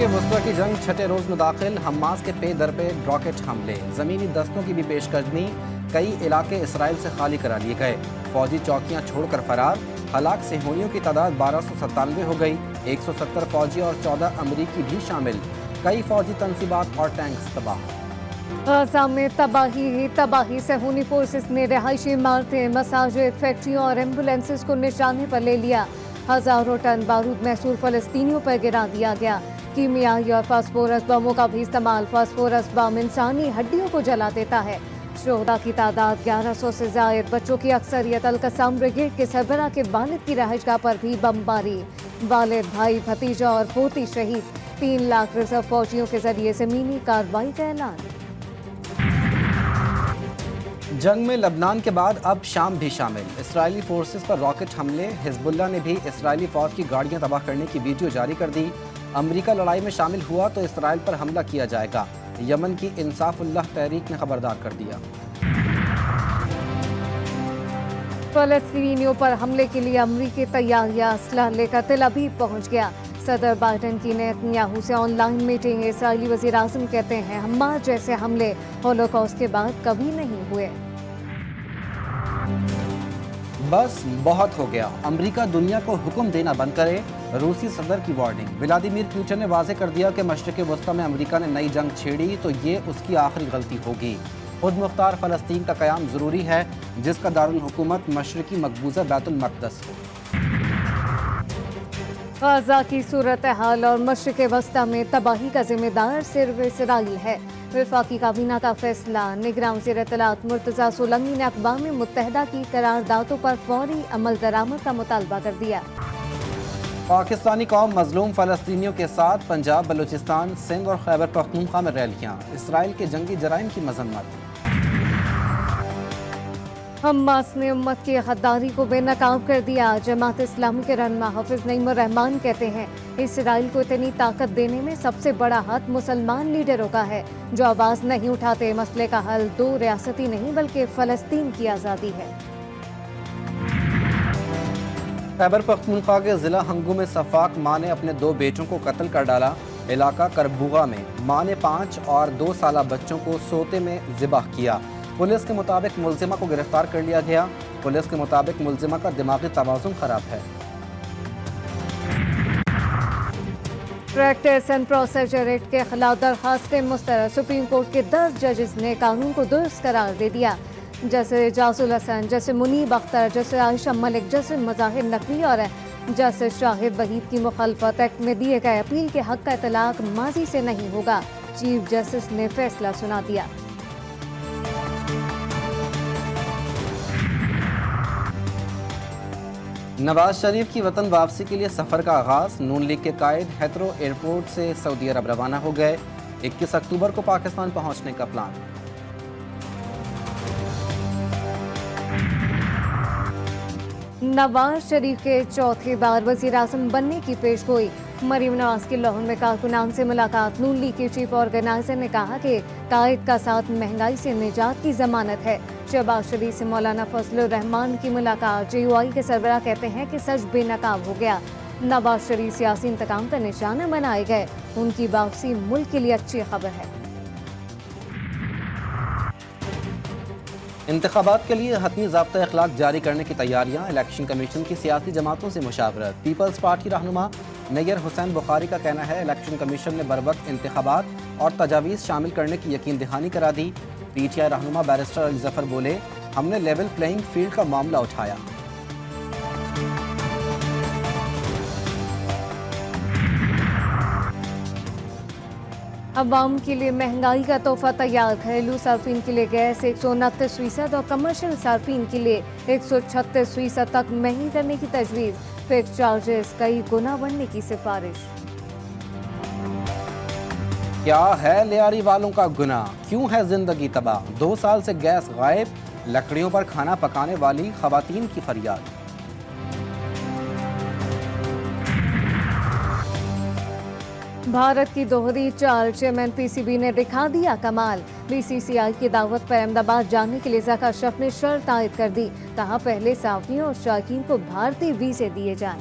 वस्ती की जंग छठे रोज में दाखिल, हमास के पे दर पे रॉकेट हमले, जमीनी दस्तों की भी पेशकदमी, कई इलाके इसराइल से खाली करा लिए गए, फौजी चौकियां छोड़कर फरार, हलाक सेहूनियों की तादाद 1297 हो गई, 170 फौजी और 14 अमरीकी भी शामिल, कई फौजी तनसीबात और टैंक्स तबाह। गाज़ा में तबाही ही तबाही, सेहूनी फोर्सेस ने रहायशी इमारतें, मसाजिद, फैक्ट्रियों और एम्बुलेंसेस को निशाने पर ले लिया। हजारों टन बारूद महसूर फलस्तीनियों पर गिरा दिया गया। कीमियाई और फास्फोरस बमों का भी इस्तेमाल। फास्फोरस बम इंसानी हड्डियों को जला देता है। शोहदा की तादाद 1100 से जायद, बच्चों की अक्सरियत। अल-कसाम ब्रिगेड के सरबराह के वालिद की रहायशगाह पर भी बमबारी, वालिद, भाई, भतीजा और पोती शहीद। 3 लाख रिजर्व फौजियों के जरिए ज़मीनी कार्रवाई का ऐलान। जंग में लबनान के बाद अब शाम भी शामिल, इसराइली फोर्सेस पर रॉकेट हमले, हिजबुल्लाह ने भी इसराइली फौज की गाड़ियां तबाह करने की वीडियो जारी कर दी। अमेरिका लड़ाई में शामिल हुआ तो इसराइल पर हमला किया जाएगा, यमन की इंसाफुल्लाह तहरीक ने खबरदार कर दिया। फलस्तीनियों पर हमले के लिए अमरीकी तैयारियां, असलहा लेकर तेल अवीव पहुंच गया। सदर बाइडन की नेतन्याहू से ऑनलाइन मीटिंग। इसराइली वज़ीर आज़म कहते हैं हमास जैसे हमले होलोकॉस्ट के बाद कभी नहीं हुए। बस बहुत हो गया, अमेरिका दुनिया को हुक्म देना बंद करे, रूसी सदर की वार्निंग। व्लादिमीर पुतिन ने वाज़ेह कर दिया कि मशरिक़ वस्ती में अमेरिका ने नई जंग छेड़ी तो ये उसकी आखिरी गलती होगी। खुद मुख्तार फ़लस्तीन का क़याम ज़रूरी है, जिसका दारुल हुकूमत मशरिक़ी मकबूज़ा बैतुल मक़दस हो। गाज़ा की सूरत हाल और मशरिक़ वस्ती में तबाही का जिम्मेदार सिर्फ इसराइल है। वफाकी काबीना का फैसला। निगरान वज़ीर इत्तलात मुर्तज़ा सोलंकी ने अक़वाम मुत्तहिदा की करारदादों पर फौरी अमल दरामद का मुतालबा कर दिया। पाकिस्तानी कौम मजलूम फ़लस्तीनियों के साथ, पंजाब, बलूचिस्तान, सिंध और खैबर पख्तूनख्वा में रैलियाँ, इसराइल के जंगी जराइम की मज़म्मत। हमास ने उम्मत की गद्दारी को बेनकाब कर दिया। जमात इस्लामी के रहनुमा हाफिज नईम रहमान कहते हैं इसराइल को इतनी ताकत देने में सबसे बड़ा हाथ मुसलमान लीडरों का है, जो आवाज़ नहीं उठाते। मसले का हल 2 रियासती नहीं बल्कि फ़लस्तीन की आज़ादी है। खैबर पख्तूनख्वा के ज़िला हंगू में सफाक माँ ने अपने 2 बेटों को कत्ल कर डाला। इलाका करबुगा में माँ ने 5 और 2 साला बच्चों को सोते में ज़िबाह किया। पुलिस के मुताबिक मुलजिमा को गिरफ्तार कर लिया गया। पुलिस के मुताबिक मुलजिमा का दिमागी तवाज़ुन खराब है। प्रैक्टिस एंड प्रोसीजर एक्ट के खिलाफ दरखास्तें मुस्तरद। सुप्रीम कोर्ट के 10 जजेस ने कानून को दुरुस्त करार दे दिया। जैसे जाजुल हसन, जैसे मुनीब अख्तर, जैसे आयशा मलिक, जैसे मज़ाहिर नकवी और जैसे शाहिद वहीद की मुखालफत एक्ट में दिए गए अपील के हक का इतलाक माजी से नहीं होगा। चीफ जस्टिस ने फैसला सुना दिया। नवाज शरीफ की वतन वापसी के लिए सफ़र का आगाज़। नून लीग के कायद हेथरो एयरपोर्ट से सऊदी अरब रवाना हो गए। 21 अक्टूबर को पाकिस्तान पहुंचने का प्लान। नवाज शरीफ के चौथी बार वज़ीर आज़म बनने की पेशगोई। मरीम नवाज की लाहौर में कारकुनान से मुलाकात। नून लीग के चीफ ऑर्गेनाइजर ने कहा कि कायद का साथ महंगाई से निजात की जमानत है। शहबाज शरीफ से मौलाना फजलुर रहमान की मुलाकात। JUI के सरबराह कहते हैं कि सच बेनकाब हो गया। नवाज शरीफ सियासी इंतकाम का निशाना बनाए गए। उनकी वापसी मुल्क के लिए अच्छी खबर है। इंतखाबात के लिए हतमी ज़ाब्ता अखलाक जारी करने की तैयारियां। इलेक्शन कमीशन की सियासी जमातों से मुशावरत। पीपल्स पार्टी रहनुमा नैयर हुसैन बुखारी का कहना है इलेक्शन कमीशन ने बरवक्त इंतखाबात और तजावीज़ शामिल करने की यकीन दहानी करा दी। PTI रहनुमा बैरिस्टर अली जफर बोले हमने लेवल प्लेइंग फील्ड का मामला उठाया। अवाम के लिए महंगाई का तोहफा तैयार। घरेलू सार्फिन के लिए गैस 129% और कमर्शियल सार्फिन के लिए 136% तक महंगी करने की तजवीज़। फिक्स चार्जेस कई गुना बढ़ने की सिफारिश। क्या है लियारी वालों का गुनाह, क्यों है जिंदगी तबाह। 2 साल से गैस गायब, लकड़ियों पर खाना पकाने वाली खवातीन की फरियाद। भारत की दोहरी चाल। चेयरमैन PCB ने दिखा दिया कमाल। BCCI की दावत पर अहमदाबाद जाने के लिए ज़का अशरफ ने शर्त आयद कर दी। कहा पहले साफियों और शायकीन को भारतीय वीज़े दिए जाएं।